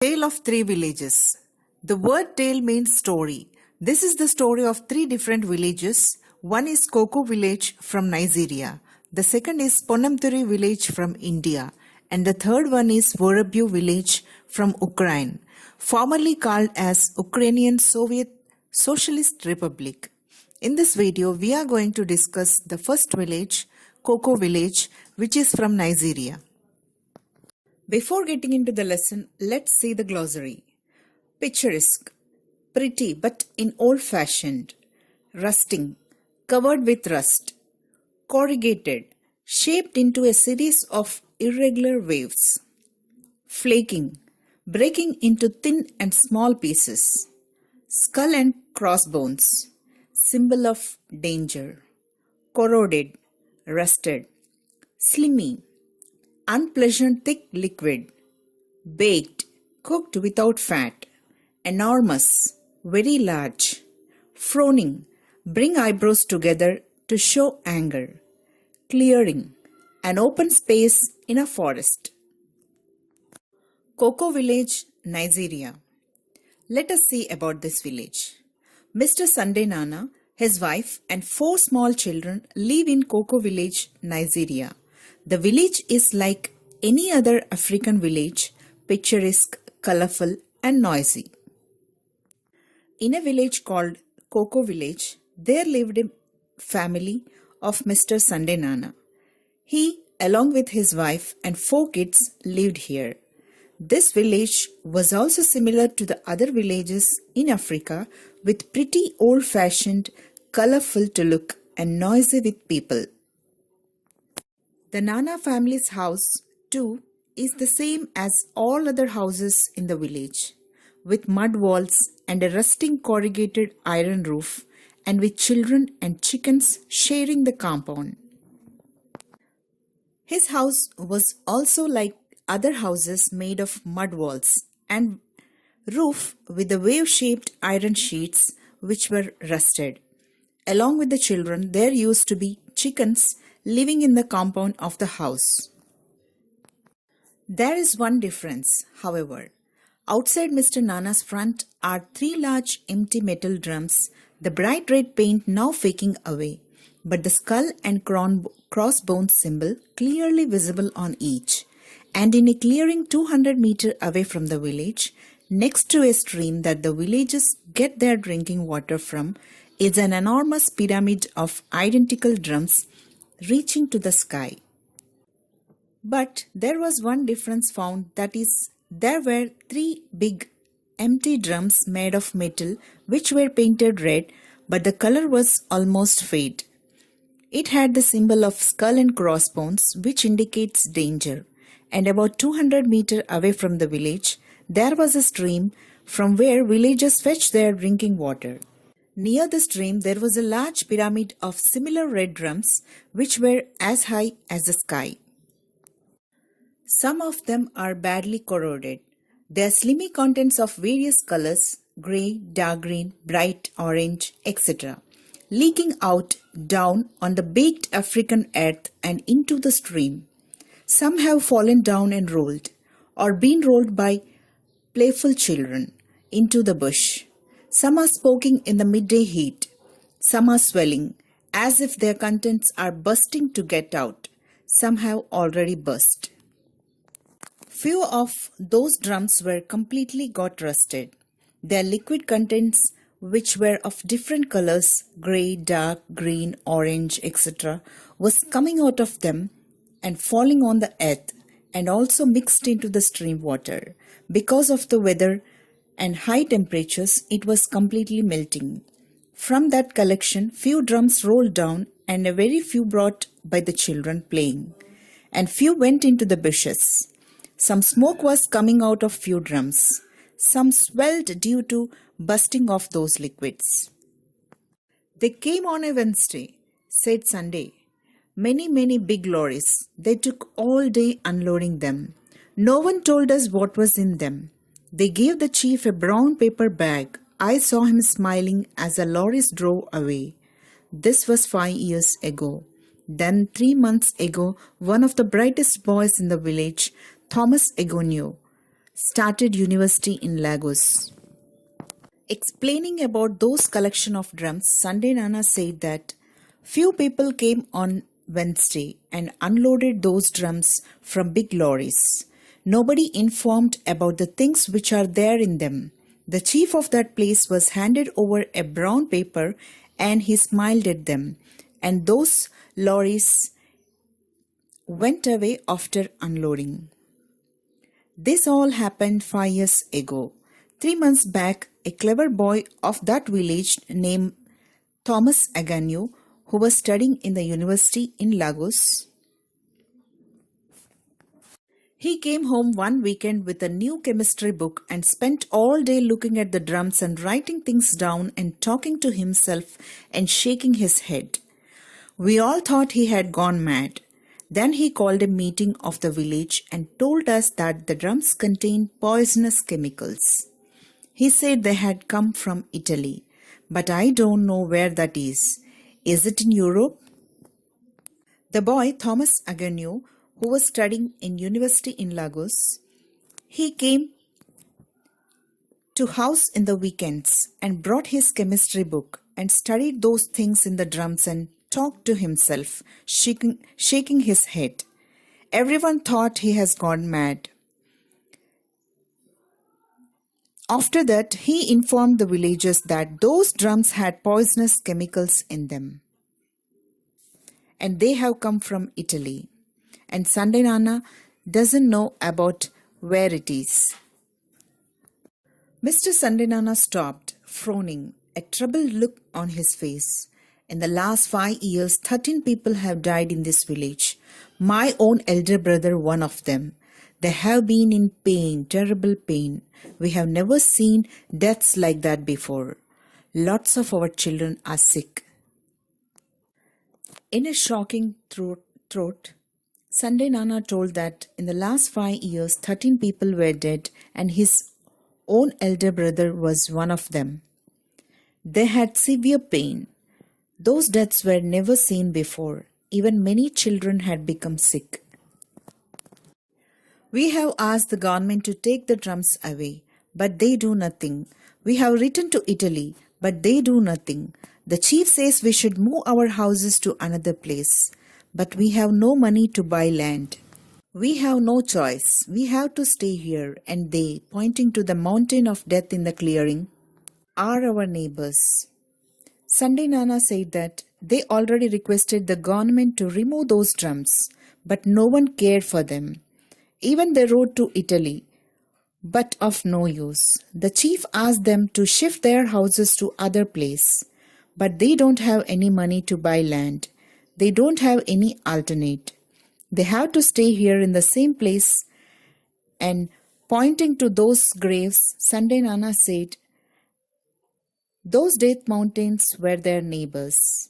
Tale of Three Villages. The word tale means story. This is the story of three different villages. One is Koko village from Nigeria. The second is Ponamturi village from India. And the third one is Vorobyev village from Ukraine, formerly called as Ukrainian Soviet Socialist Republic. In this video, we are going to discuss the first village, Koko village, which is from Nigeria. Before getting into the lesson, let's see the glossary. Picturesque, pretty but in old-fashioned. Rusting, covered with rust. Corrugated, shaped into a series of irregular waves. Flaking, breaking into thin and small pieces. Skull and crossbones, symbol of danger. Corroded, rusted. Slimy, unpleasant thick liquid. Baked, cooked without fat. Enormous, very large. Frowning, bring eyebrows together to show anger. Clearing, an open space in a forest. Koko village, Nigeria. Let us see about this village. Mr. Sunday Nana, his wife and 4 small children live in Koko village, Nigeria. The village is like any other African village, picturesque, colorful and noisy. In a village called Koko village, there lived a family of Mr. Sunday Nana. He, along with his wife and 4 kids, lived here. This village was also similar to the other villages in Africa, with pretty old-fashioned, colorful to look and noisy with people. The Nana family's house, too, is the same as all other houses in the village, with mud walls and a rusting corrugated iron roof, and with children and chickens sharing the compound. His house was also like other houses made of mud walls and roof with the wave-shaped iron sheets which were rusted. Along with the children, there used to be chickens living in the compound of the house. There is one difference, however. Outside Mr. Nana's front are 3 large empty metal drums, the bright red paint now faking away, but the skull and crossbones symbol clearly visible on each. And in a clearing 200 meters away from the village, next to a stream that the villagers get their drinking water from, is an enormous pyramid of identical drums reaching to the sky. But there was one difference found, that is, there were 3 big empty drums made of metal which were painted red, but the color was almost fade. It had the symbol of skull and crossbones, which indicates danger. And about 200 meters away from the village, there was a stream from where villagers fetched their drinking water. Near the stream, there was a large pyramid of similar red drums, which were as high as the sky. Some of them are badly corroded. They are slimy contents of various colors, grey, dark green, bright orange, etc., leaking out down on the baked African earth and into the stream. Some have fallen down and rolled, or been rolled by playful children, into the bush. Some are smoking in the midday heat. Some are swelling, as if their contents are bursting to get out. Some have already burst. Few of those drums were completely got rusted. Their liquid contents, which were of different colors, grey, dark, green, orange, etc., was coming out of them and falling on the earth, and also mixed into the stream water. Because of the weather and high temperatures, it was completely melting. From that collection, few drums rolled down and a very few brought by the children playing, and few went into the bushes. Some smoke was coming out of few drums. Some swelled due to bursting of those liquids. They came on a Wednesday, said Sunday. Many big lorries. They took all day unloading them. No one told us what was in them. They gave the chief a brown paper bag. I saw him smiling as the lorries drove away. This was 5 years ago. Then 3 months ago, one of the brightest boys in the village, Thomas Egonio, started university in Lagos. Explaining about those collection of drums, Sunday Nana said that few people came on Wednesday and unloaded those drums from big lorries. Nobody informed about the things which are there in them. The chief of that place was handed over a brown paper and he smiled at them. And those lorries went away after unloading. This all happened 5 years ago. 3 months back, a clever boy of that village named Thomas Agnew, who was studying in the university in Lagos, he came home one weekend with a new chemistry book and spent all day looking at the drums and writing things down and talking to himself and shaking his head. We all thought he had gone mad. Then he called a meeting of the village and told us that the drums contained poisonous chemicals. He said they had come from Italy, but I don't know where that is. Is it in Europe? The boy, Thomas Agnew, who was studying in university in Lagos, he came to house in the weekends and brought his chemistry book and studied those things in the drums and talked to himself, shaking his head. Everyone thought he has gone mad. After that, he informed the villagers that those drums had poisonous chemicals in them. And they have come from Italy. And Sunday Nana doesn't know about where it is. Mr. Sunday Nana stopped, frowning, a troubled look on his face. In the last 5 years, 13 people have died in this village. My own elder brother, one of them. They have been in pain, terrible pain. We have never seen deaths like that before. Lots of our children are sick. In a shocking throat, Sunday Nana told that in the last 5 years, 13 people were dead and his own elder brother was one of them. They had severe pain. Those deaths were never seen before. Even many children had become sick. We have asked the government to take the drums away, but they do nothing. We have written to Italy, but they do nothing. The chief says we should move our houses to another place, but we have no money to buy land. We have no choice. We have to stay here, and they, pointing to the mountain of death in the clearing, are our neighbors. Sunday Nana said that they already requested the government to remove those drums, but no one cared for them. Even they wrote to Italy, but of no use. The chief asked them to shift their houses to other place, but they don't have any money to buy land. They don't have any alternate. They have to stay here in the same place. And pointing to those graves, Sunday Nana said, those death mountains were their neighbors.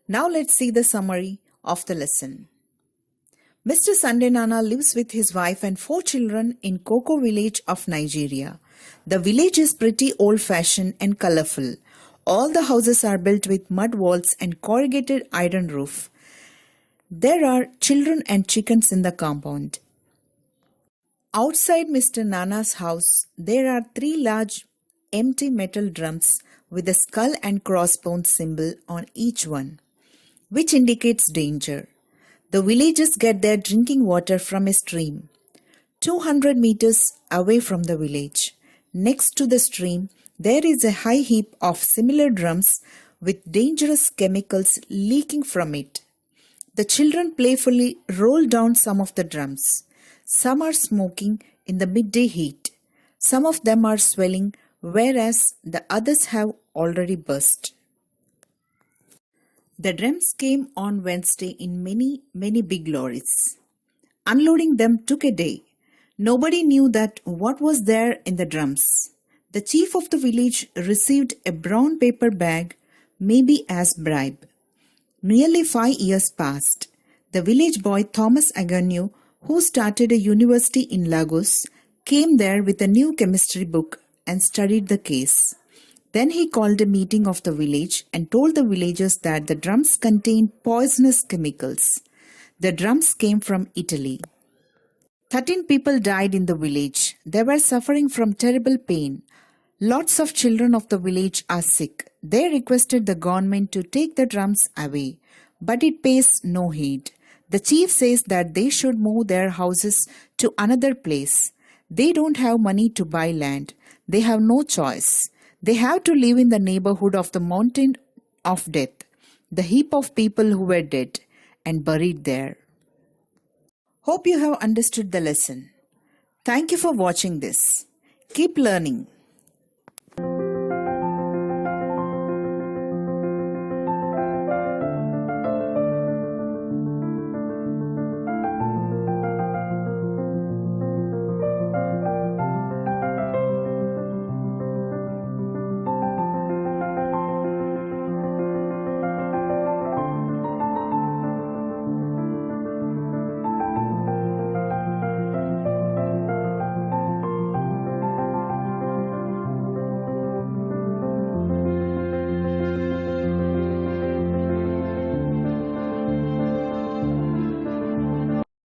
Now let's see the summary of the lesson. Mr. Sunday Nana lives with his wife and 4 children in Koko village of Nigeria. The village is pretty old-fashioned and colorful. All the houses are built with mud walls and corrugated iron roof. There are children and chickens in the compound. Outside Mr. Nana's house, there are 3 large empty metal drums with a skull and crossbones symbol on each one, which indicates danger. The villagers get their drinking water from a stream 200 meters away from the village. Next to the stream, there is a high heap of similar drums with dangerous chemicals leaking from it. The children playfully roll down some of the drums. Some are smoking in the midday heat. Some of them are swelling, whereas the others have already burst. The drums came on Wednesday in many big lorries. Unloading them took a day. Nobody knew that what was there in the drums. The chief of the village received a brown paper bag, maybe as bribe. Nearly 5 years passed. The village boy Thomas Agnew, who started a university in Lagos, came there with a new chemistry book and studied the case. Then he called a meeting of the village and told the villagers that the drums contained poisonous chemicals. The drums came from Italy. 13 people died in the village. They were suffering from terrible pain. Lots of children of the village are sick. They requested the government to take the drums away, but it pays no heed. The chief says that they should move their houses to another place. They don't have money to buy land. They have no choice. They have to live in the neighborhood of the mountain of death, the heap of people who were dead and buried there. Hope you have understood the lesson. Thank you for watching this. Keep learning.